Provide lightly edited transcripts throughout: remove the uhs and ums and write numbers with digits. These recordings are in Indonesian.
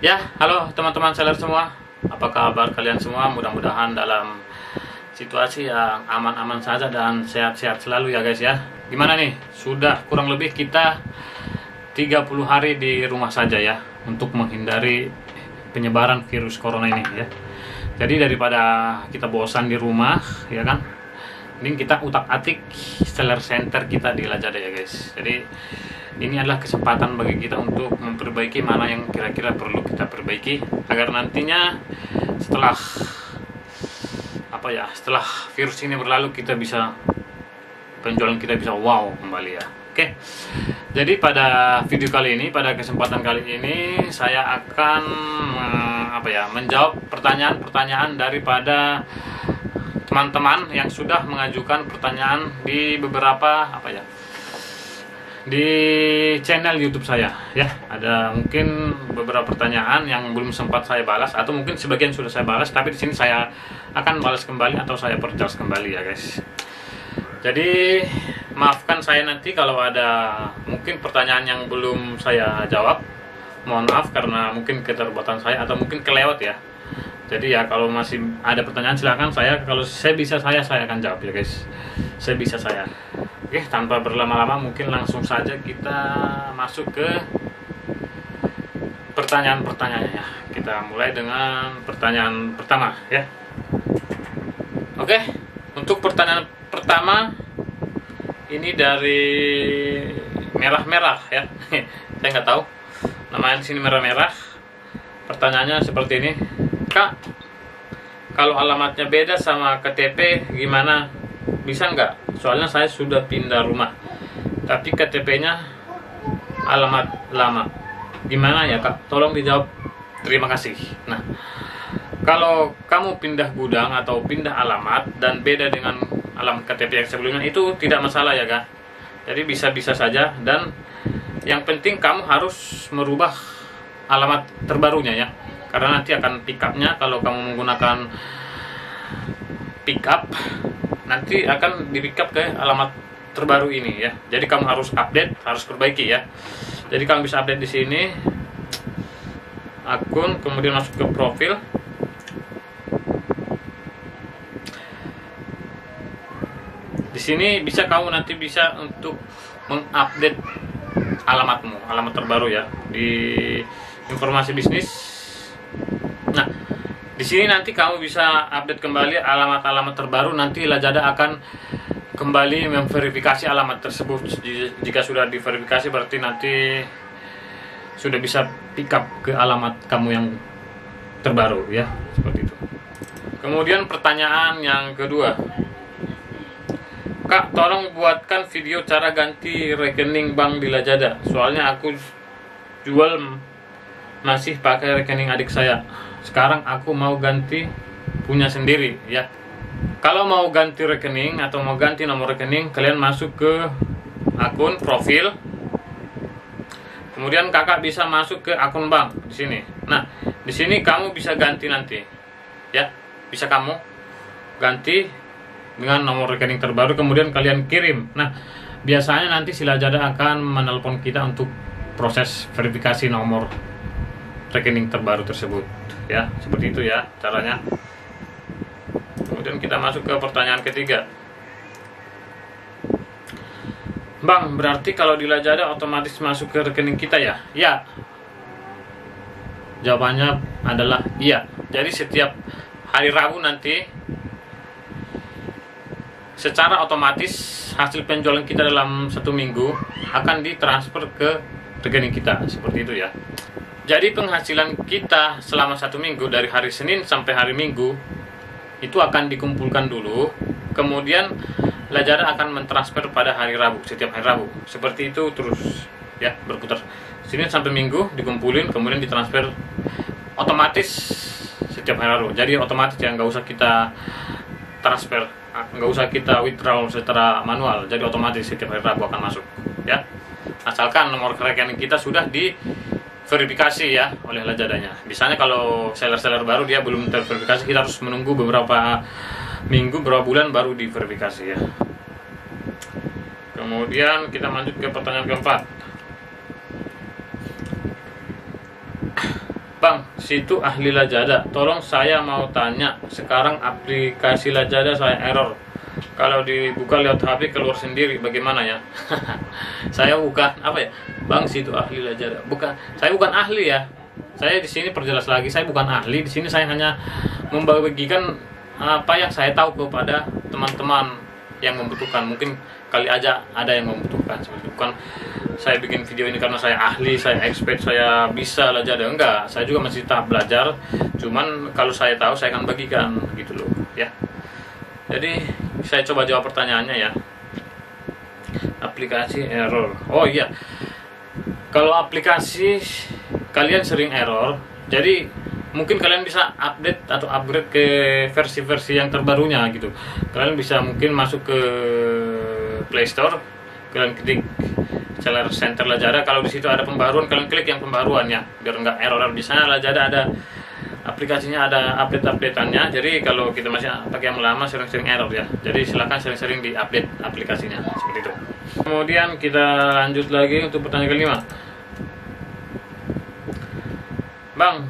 Ya, halo teman-teman seller semua. Apa kabar kalian semua? Mudah-mudahan dalam situasi yang aman-aman saja dan sehat-sehat selalu ya guys ya. Gimana nih? Sudah kurang lebih kita 30 hari di rumah saja ya, untuk menghindari penyebaran virus corona ini ya. Jadi daripada kita bosan di rumah ya kan, mending kita utak-atik seller center kita di Lazada ya guys. Jadi ini adalah kesempatan bagi kita untuk memperbaiki mana yang kira-kira perlu kita perbaiki agar nantinya setelah setelah virus ini berlalu kita bisa penjualan kita bisa wow kembali ya. Oke. Jadi pada video kali ini, pada kesempatan kali ini saya akan menjawab pertanyaan-pertanyaan daripada teman-teman yang sudah mengajukan pertanyaan di beberapa di channel YouTube saya ya. Ada mungkin beberapa pertanyaan yang belum sempat saya balas, atau mungkin sebagian sudah saya balas, tapi di sini saya akan balas kembali atau saya perjelas kembali ya guys. Jadi maafkan saya nanti kalau ada mungkin pertanyaan yang belum saya jawab. Mohon maaf karena mungkin keterbatasan saya atau mungkin kelewat ya. Jadi ya kalau masih ada pertanyaan silakan, kalau saya bisa saya akan jawab ya guys. Saya bisa saya. Oke, tanpa berlama-lama mungkin langsung saja kita masuk ke pertanyaan-pertanyaannya ya. Kita mulai dengan pertanyaan pertama ya. Oke, untuk pertanyaan pertama ini dari merah-merah ya. Saya nggak tahu namanya di sini merah-merah. Pertanyaannya seperti ini. Kak, kalau alamatnya beda sama KTP gimana? Bisa nggak? Soalnya saya sudah pindah rumah, tapi KTP-nya alamat lama. Gimana ya Kak? Tolong dijawab. Terima kasih. Nah, kalau kamu pindah gudang atau pindah alamat dan beda dengan alamat KTP yang sebelumnya, itu tidak masalah ya Kak. Jadi bisa-bisa saja, dan yang penting kamu harus merubah alamat terbarunya ya. Karena nanti akan pick up-nya, kalau kamu menggunakan pick up, nanti akan di pick up ke alamat terbaru ini ya. Jadi kamu harus update, harus perbaiki ya. Jadi kamu bisa update di sini akun, kemudian masuk ke profil. Di sini kamu nanti bisa untuk mengupdate alamatmu, alamat terbaru ya, di informasi bisnis. Nah, di sini nanti kamu bisa update kembali alamat-alamat terbaru. Nanti Lazada akan kembali memverifikasi alamat tersebut. Jika sudah diverifikasi berarti nanti sudah bisa pick up ke alamat kamu yang terbaru ya, seperti itu. Kemudian pertanyaan yang kedua. Kak, tolong buatkan video cara ganti rekening bank di Lazada. Soalnya aku jual masih pakai rekening adik saya. Sekarang aku mau ganti punya sendiri ya. Kalau mau ganti rekening atau mau ganti nomor rekening, kalian masuk ke akun profil. Kemudian kakak bisa masuk ke akun bank di sini. Nah, di sini kamu bisa ganti nanti. Ya, bisa kamu ganti dengan nomor rekening terbaru, kemudian kalian kirim. Nah, biasanya nanti si Lazada akan menelpon kita untuk proses verifikasi nomor rekening terbaru tersebut ya. Seperti itu ya caranya. Kemudian kita masuk ke pertanyaan ketiga. Bang, berarti kalau di Lazada otomatis masuk ke rekening kita ya? Ya. Jawabannya adalah iya. Jadi setiap hari Rabu nanti secara otomatis hasil penjualan kita dalam 1 minggu akan ditransfer ke rekening kita, seperti itu ya. Jadi penghasilan kita selama 1 minggu dari hari Senin sampai hari Minggu itu akan dikumpulkan dulu, kemudian Lazada akan mentransfer pada hari Rabu, setiap hari Rabu. Seperti itu terus ya, berputar. Senin sampai Minggu dikumpulin, kemudian ditransfer otomatis setiap hari Rabu. Jadi otomatis ya, nggak usah kita transfer, nggak usah kita withdraw secara manual. Jadi otomatis setiap hari Rabu akan masuk ya. Asalkan nomor rekening kita sudah diverifikasi ya oleh Lazadanya. Misalnya kalau seller-seller baru dia belum terverifikasi, kita harus menunggu beberapa minggu, beberapa bulan baru diverifikasi ya. Kemudian kita lanjut ke pertanyaan keempat. Bang, situ ahli Lazada, tolong saya mau tanya, sekarang aplikasi Lazada saya error. Kalau dibuka lewat HP keluar sendiri, bagaimana ya? Saya bukan apa ya, Bang, situ ahli Lazada. Bukan, saya bukan ahli ya. Saya di sini perjelas lagi, saya bukan ahli. Di sini saya hanya membagikan apa yang saya tahu kepada teman-teman yang membutuhkan. Mungkin kali aja ada yang membutuhkan seperti itu. Bukan saya bikin video ini karena saya ahli, saya expert, saya bisa Lazada. Enggak, saya juga masih tahap belajar. Cuman kalau saya tahu saya akan bagikan gitu loh ya. Jadi saya coba jawab pertanyaannya ya. Aplikasi error. Oh iya, kalau aplikasi kalian sering error, jadi mungkin kalian bisa update atau upgrade ke versi-versi yang terbarunya gitu. Kalian bisa mungkin masuk ke Play Store, kalian klik Seller Center Lazada. Kalau di situ ada pembaruan, kalian klik yang pembaruannya biar nggak error. Di sana Lazada ada aplikasinya, ada update-updateannya. Jadi kalau kita masih pakai yang lama sering-sering error ya. Jadi silakan sering-sering di-update aplikasinya seperti itu. Kemudian kita lanjut lagi untuk pertanyaan kelima. Bang,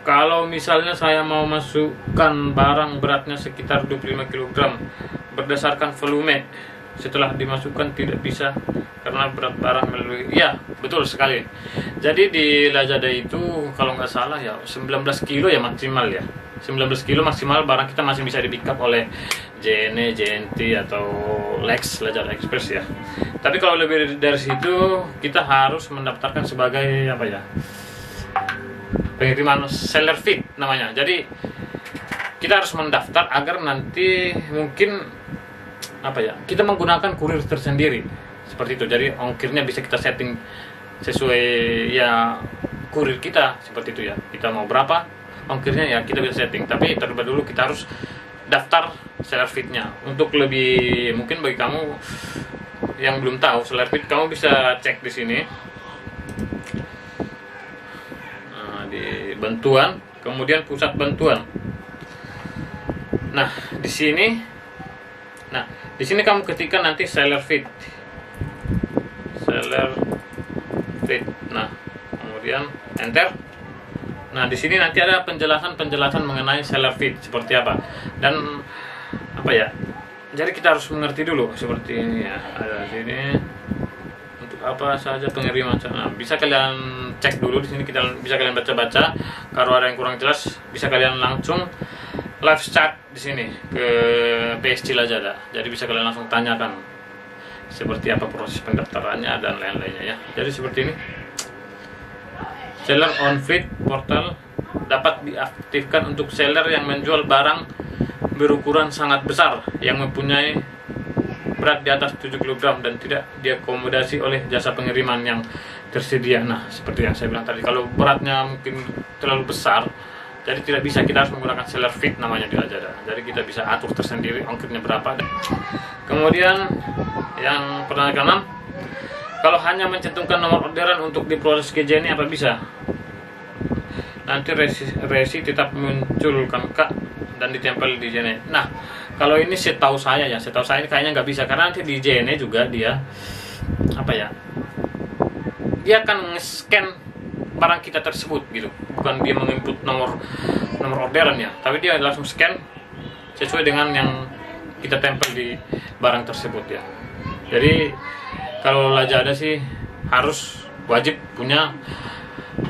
kalau misalnya saya mau masukkan barang beratnya sekitar 25 kg berdasarkan volume, setelah dimasukkan tidak bisa karena berat barang melalui. Ya, betul sekali. Jadi di Lazada itu kalau nggak salah ya 19 kilo ya maksimal ya. 19 kilo maksimal barang kita masih bisa di pick up oleh JNE, JNT atau Lex, Lazada Express ya. Tapi kalau lebih dari situ kita harus mendaftarkan sebagai apa ya? Pengiriman seller feed namanya. Jadi kita harus mendaftar agar nanti mungkin apa ya, kita menggunakan kurir tersendiri seperti itu. Jadi ongkirnya bisa kita setting sesuai ya kurir kita seperti itu ya. Kita mau berapa ongkirnya ya kita bisa setting. Tapi terlebih dulu kita harus daftar seller feed-nya. Untuk lebih mungkin bagi kamu yang belum tahu seller feed, kamu bisa cek di sini. Di bantuan, kemudian pusat bantuan. Nah, di sini kamu ketikkan nanti seller feed. Seller feed. Nah, kemudian enter. Nah, di sini nanti ada penjelasan mengenai seller feed seperti apa. Dan apa ya? Jadi kita harus mengerti dulu seperti ini ya. Ada di sini apa saja pengiriman. Nah, bisa kalian cek dulu di sini, bisa kalian baca-baca. Kalau ada yang kurang jelas bisa kalian langsung live chat di sini ke PSC Lazada. Jadi bisa kalian langsung tanyakan seperti apa proses pendaftarannya dan lain-lainnya ya. Jadi seperti ini. Seller on feed portal dapat diaktifkan untuk seller yang menjual barang berukuran sangat besar yang mempunyai berat di atas 7 kg dan tidak diakomodasi oleh jasa pengiriman yang tersedia. Nah, seperti yang saya bilang tadi, kalau beratnya mungkin terlalu besar, jadi tidak bisa, kita harus menggunakan seller feed namanya di Lazada. Jadi kita bisa atur tersendiri ongkirnya berapa. Kemudian yang pertanyaan ke-6, kalau hanya mencantumkan nomor orderan untuk diproses ke JNE apa bisa? Nanti resi tetap muncul kan Kak dan ditempel di JNE. Nah, kalau ini setahu saya ya, setahu saya kayaknya nggak bisa, karena nanti di JNE juga dia apa ya, dia akan nge-scan barang kita tersebut gitu, bukan dia menginput nomor orderan ya, tapi dia langsung scan sesuai dengan yang kita tempel di barang tersebut ya. Jadi kalau Lazada sih harus wajib punya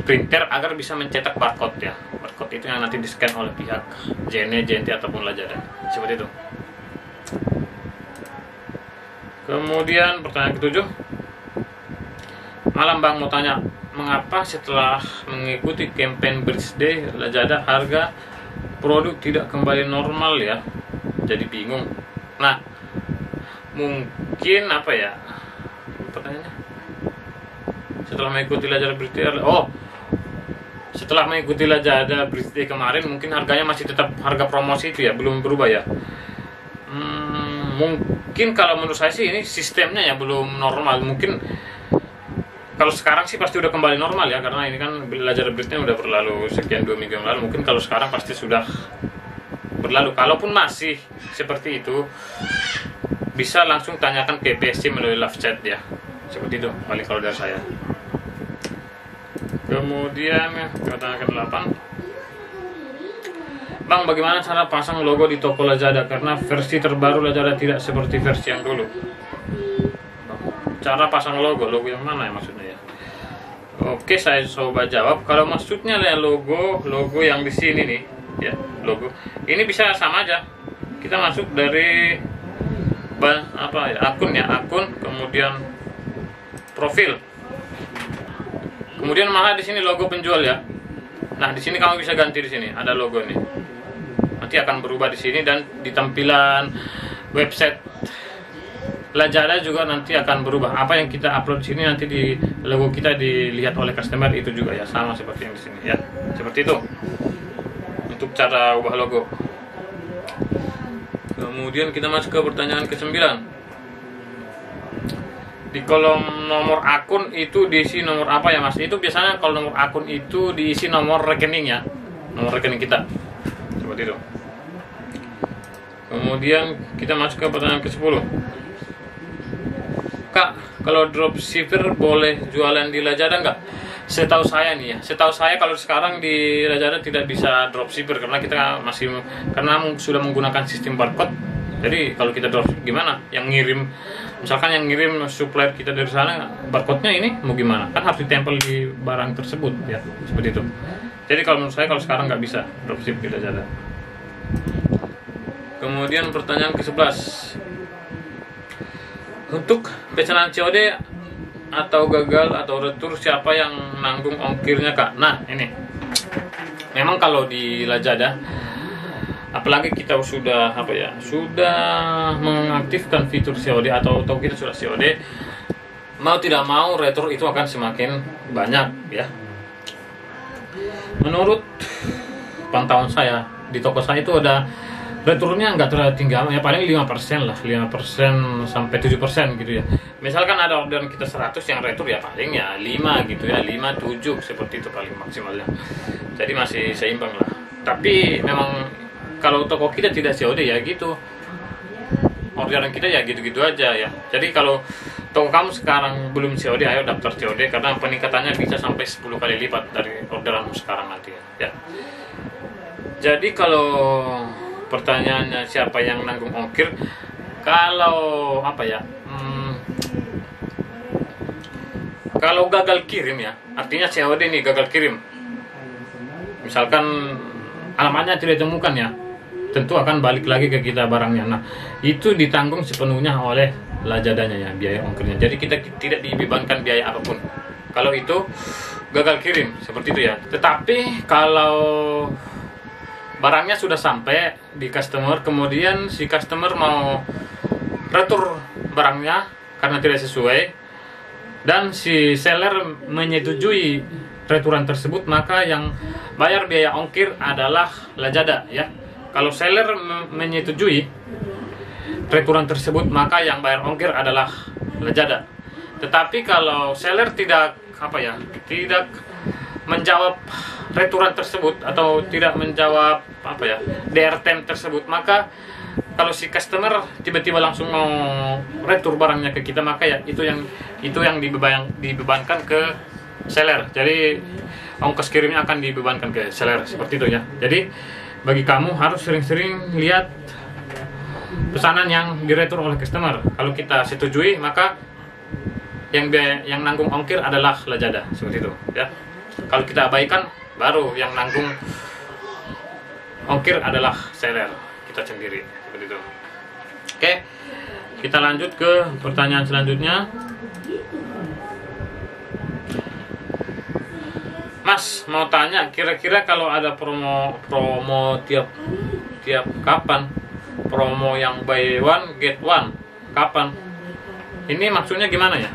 printer agar bisa mencetak barcode ya. Barcode itu yang nanti di scan oleh pihak JNE, JNT ataupun Lazada seperti itu. Kemudian pertanyaan ke-7, malam Bang, mau tanya, mengapa setelah mengikuti campaign birthday Lazada harga produk tidak kembali normal ya? Jadi bingung. Nah, mungkin apa ya pertanyaannya? Setelah mengikuti Lazada birthday, setelah mengikuti Lazada birthday kemarin mungkin harganya masih tetap harga promosi itu ya, belum berubah ya. Mungkin kalau menurut saya sih ini sistemnya ya belum normal. Mungkin kalau sekarang sih pasti udah kembali normal ya, karena ini kan Lazada birthday udah berlalu sekian 2 minggu yang lalu. Mungkin kalau sekarang pasti sudah berlalu. Kalaupun masih seperti itu, bisa langsung tanyakan ke PSC melalui live chat ya. Seperti itu paling kalau dari saya. Kemudian pertanyaan ke-8, Bang, bagaimana cara pasang logo di toko Lazada? Karena versi terbaru Lazada tidak seperti versi yang dulu. Cara pasang logo yang mana ya maksudnya ya? Oke, saya coba jawab. Kalau maksudnya ya logo yang di sini nih, ya logo. Ini bisa sama aja. Kita masuk dari akun, kemudian profil. Kemudian malah di sini logo penjual ya. Nah, di sini kamu bisa ganti, di sini ada logo nih. Nanti akan berubah di sini, dan di tampilan website Lazada juga nanti akan berubah. Apa yang kita upload di sini nanti di logo kita dilihat oleh customer itu juga ya, sama seperti yang di sini ya. Seperti itu untuk cara ubah logo. Kemudian kita masuk ke pertanyaan ke-9. Di kolom nomor akun itu diisi nomor apa ya Mas? Itu biasanya kalau nomor akun itu diisi nomor rekening ya, nomor rekening kita. Seperti itu. Kemudian kita masuk ke pertanyaan ke-10. Kak, kalau dropshipper boleh jualan di Lazada nggak? Setahu saya nih ya, kalau sekarang di Lazada tidak bisa dropshipper karena kita sudah menggunakan sistem barcode. Jadi kalau kita dropship gimana? Misalkan yang ngirim supplier kita dari sana, barcode-nya ini mau gimana? Kan harus ditempel di barang tersebut ya, seperti itu. Jadi kalau menurut saya kalau sekarang nggak bisa dropship di Lazada. Kemudian pertanyaan ke-11. Untuk pesanan COD atau gagal atau retur, siapa yang nanggung ongkirnya Kak? Nah ini memang kalau di Lazada, apalagi kita sudah mengaktifkan fitur COD atau kita sudah COD, mau tidak mau retur itu akan semakin banyak ya. Menurut pantauan saya di toko saya itu ada returnya nggak terlalu tinggi ya, paling 5% lah, 5% sampai 7% gitu ya. Misalkan ada orderan kita 100 yang retur ya paling ya 5 gitu ya, 5, 7 seperti itu paling maksimalnya. Jadi masih seimbang lah. Tapi memang kalau toko kita tidak COD ya gitu, orderan kita ya gitu-gitu aja ya. Jadi kalau toko kamu sekarang belum COD, ayo daftar COD karena peningkatannya bisa sampai 10 kali lipat dari orderanmu sekarang nanti ya. Jadi kalau pertanyaannya siapa yang nanggung ongkir, kalau kalau gagal kirim ya, artinya COD nih gagal kirim, misalkan alamatnya tidak ditemukan ya, tentu akan balik lagi ke kita barangnya. Nah itu ditanggung sepenuhnya oleh Lazadanya ya, biaya ongkirnya. Jadi kita tidak dibebankan biaya apapun kalau itu gagal kirim, seperti itu ya. Tetapi kalau barangnya sudah sampai di customer, kemudian si customer mau retur barangnya karena tidak sesuai, dan si seller menyetujui returan tersebut, maka yang bayar biaya ongkir adalah Lazada ya. Kalau seller menyetujui returan tersebut, maka yang bayar ongkir adalah Lazada. Tetapi kalau seller tidak menjawab returan tersebut atau tidak menjawab DRTM tersebut, maka kalau si customer tiba-tiba langsung mau retur barangnya ke kita, maka ya itu yang dibebankan ke seller. Jadi ongkos kirimnya akan dibebankan ke seller, seperti itu ya. Jadi bagi kamu harus sering-sering lihat pesanan yang diretur oleh customer. Kalau kita setujui, maka yang nanggung ongkir adalah Lazada, seperti itu ya. Kalau kita abaikan, baru yang nanggung ongkir adalah seller kita sendiri, seperti itu. Oke, kita lanjut ke pertanyaan selanjutnya. Mas mau tanya, kira-kira kalau ada promo tiap kapan? Promo yang buy one get one kapan? Ini maksudnya gimana ya?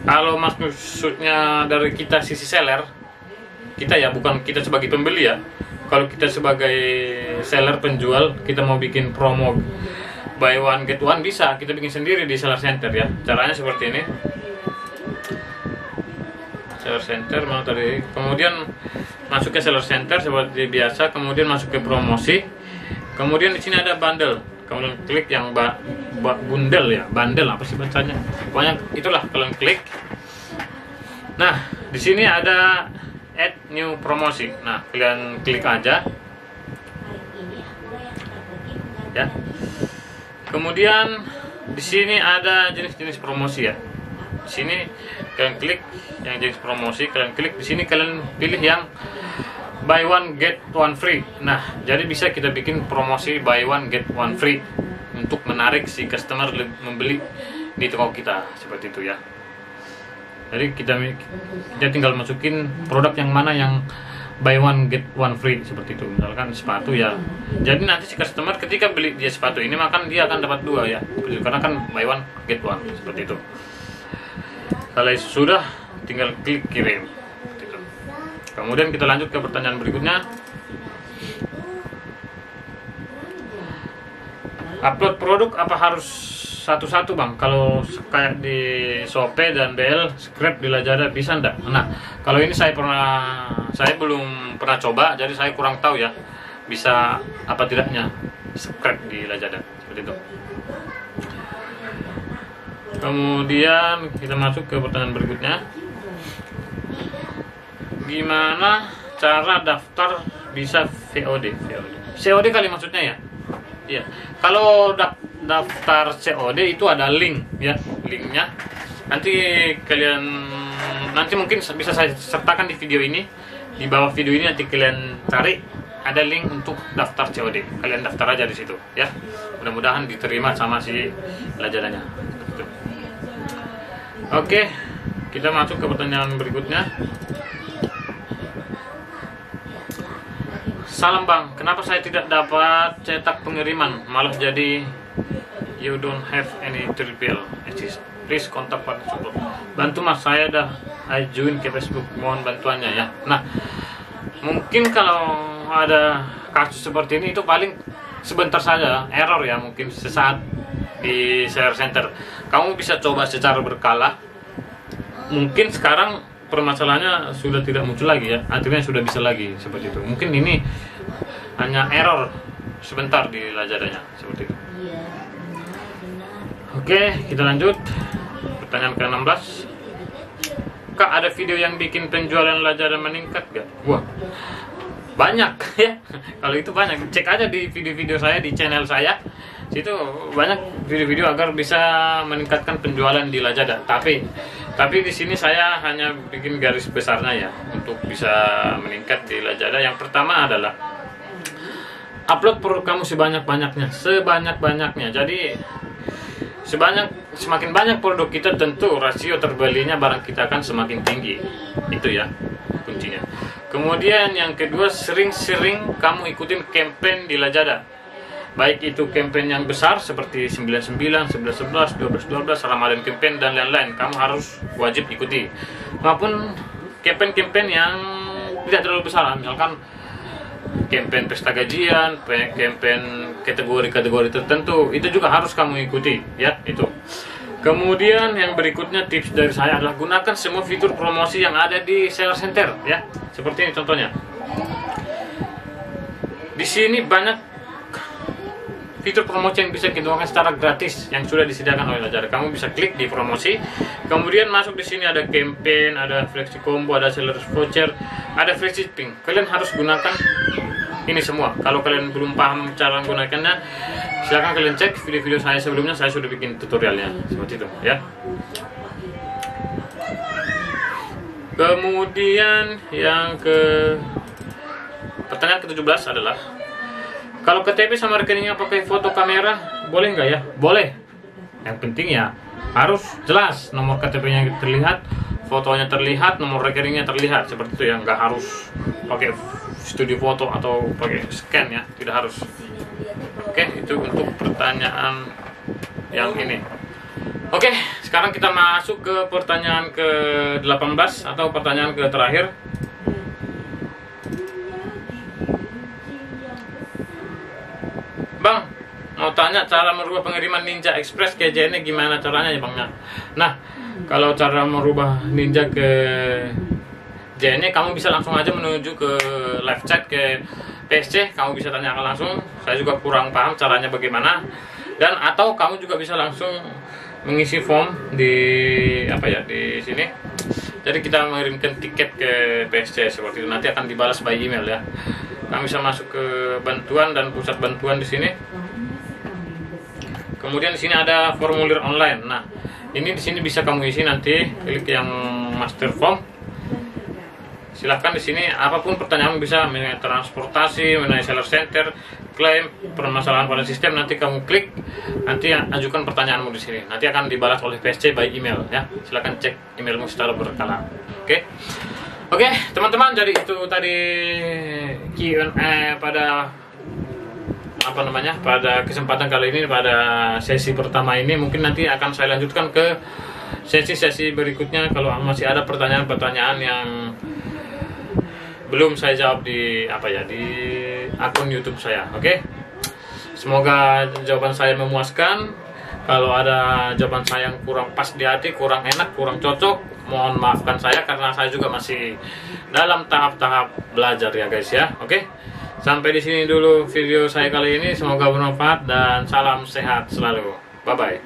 Kalau maksudnya dari kita sisi seller, kita ya, bukan kita sebagai pembeli ya. Kalau kita sebagai seller penjual, kita mau bikin promo buy one get one, bisa kita bikin sendiri di seller center ya. Caranya seperti ini. Seller center mau tadi, kemudian masuk ke seller center seperti biasa, kemudian masuk ke promosi, kemudian di sini ada bundle, kemudian klik yang bundle ya, bundle apa sih bacanya, pokoknya itulah, kalian klik. Nah di sini ada add new promosi. Nah, kalian klik aja ya. Kemudian di sini ada jenis-jenis promosi ya. Di sini kalian klik yang jenis promosi, kalian klik di sini, kalian pilih yang buy one get one free. Nah, jadi bisa kita bikin promosi buy one get one free untuk menarik si customer membeli di toko kita, seperti itu ya. Jadi kita tinggal masukin produk yang mana yang buy one get one free, seperti itu. Misalkan sepatu ya. Jadi nanti si customer ketika beli dia sepatu ini, maka dia akan dapat 2 ya. Karena kan buy one get one, seperti itu. Kalau sudah, tinggal klik kirim. Seperti itu. Kemudian kita lanjut ke pertanyaan berikutnya. Upload produk apa harus satu-satu bang? Kalau kayak di Shopee dan BL Scrap di Lazada bisa enggak? Nah, kalau ini saya belum pernah coba, jadi saya kurang tahu ya bisa apa tidaknya Scrap di Lazada, seperti itu. Kemudian kita masuk ke pertanyaan berikutnya. Gimana cara daftar bisa VOD? COD kali maksudnya ya? Iya. Kalau daftar COD itu ada link ya, linknya. Nanti mungkin bisa saya sertakan di video ini. Di bawah video ini nanti kalian cari, ada link untuk daftar COD. Kalian daftar aja di situ ya. Mudah-mudahan diterima sama si Lazadanya. Oke, kita masuk ke pertanyaan berikutnya. Salam bang, kenapa saya tidak dapat cetak pengiriman, malah jadi you don't have any triple. Please kontak Pak Support. Bantu mas, saya dah ajuin ke Facebook, mohon bantuannya ya. Nah, mungkin kalau ada kasus seperti ini itu paling sebentar saja error ya, mungkin sesaat di share center. Kamu bisa coba secara berkala. Mungkin sekarang permasalahannya sudah tidak muncul lagi ya, akhirnya sudah bisa lagi, seperti itu. Mungkin ini hanya error sebentar di Lazadanya, seperti itu. Oke, kita lanjut. Pertanyaan ke-16. Kak, ada video yang bikin penjualan Lazada meningkat gak? Wah, banyak ya. Kalau itu banyak, cek aja di video-video saya di channel saya. Situ banyak video-video agar bisa meningkatkan penjualan di Lazada. Tapi di sini saya hanya bikin garis besarnya ya, untuk bisa meningkat di Lazada. Yang pertama adalah upload produk kamu sebanyak-banyaknya. Jadi semakin banyak produk kita, tentu rasio terbelinya barang kita akan semakin tinggi. Itu ya kuncinya. Kemudian yang kedua, sering-sering kamu ikutin campaign di Lazada. Baik itu campaign yang besar seperti 99, 11, 11, 12, 12, Ramadan campaign dan lain-lain, kamu harus wajib ikuti. Maupun campaign-campaign yang tidak terlalu besar, misalkan campaign pesta gajian, campaign kategori-kategori tertentu, itu juga harus kamu ikuti ya, itu. Kemudian yang berikutnya, tips dari saya adalah gunakan semua fitur promosi yang ada di Seller Center ya. Seperti ini contohnya. Di sini banyak fitur promosi yang bisa kita gunakan secara gratis yang sudah disediakan oleh Lazada. Kamu bisa klik di promosi, kemudian masuk di sini ada campaign, ada flexi combo, ada seller voucher, ada free shipping. Kalian harus gunakan ini semua. Kalau kalian belum paham cara menggunakannya, silahkan kalian cek video-video saya sebelumnya, saya sudah bikin tutorialnya seperti itu ya. Kemudian yang pertanyaan ke-17 adalah, kalau KTP sama rekeningnya pakai foto kamera, boleh nggak ya? Boleh. Yang penting ya harus jelas nomor KTP-nya terlihat, fotonya terlihat, nomor rekeningnya terlihat, seperti itu ya. Nggak harus pakai studio foto atau pakai scan ya, tidak harus. Oke, itu untuk pertanyaan yang ini. Oke, sekarang kita masuk ke pertanyaan ke-18 atau pertanyaan ke terakhir. Bang, mau tanya cara merubah pengiriman Ninja Express ke JNE gimana caranya ya bang? Nah, kalau cara merubah Ninja ke JNE, kamu bisa langsung aja menuju ke live chat ke PSC, kamu bisa tanyakan langsung. Saya juga kurang paham caranya bagaimana. Dan atau kamu juga bisa langsung mengisi form di di sini Jadi kita mengirimkan tiket ke PSC seperti itu, nanti akan dibalas by email ya. Kamu bisa masuk ke bantuan dan pusat bantuan di sini. Kemudian di sini ada formulir online. Nah, ini di sini bisa kamu isi nanti, klik yang master form. Silahkan di sini apapun pertanyaan bisa, mengenai transportasi, mengenai seller center, klaim, permasalahan pada sistem, nanti kamu klik, nanti ajukan pertanyaanmu di sini. Nanti akan dibalas oleh PSC by email ya. Silahkan cek emailmu secara berkala. Oke, teman-teman, jadi itu tadi Q&A pada pada kesempatan kali ini, pada sesi pertama ini. Mungkin nanti akan saya lanjutkan ke sesi-sesi berikutnya kalau masih ada pertanyaan-pertanyaan yang belum saya jawab di di akun YouTube saya. Semoga jawaban saya memuaskan. Kalau ada jawaban saya yang kurang pas di hati, kurang enak, kurang cocok, mohon maafkan saya karena saya juga masih dalam tahap-tahap belajar ya guys ya. Sampai di sini dulu video saya kali ini. Semoga bermanfaat dan salam sehat selalu. Bye bye.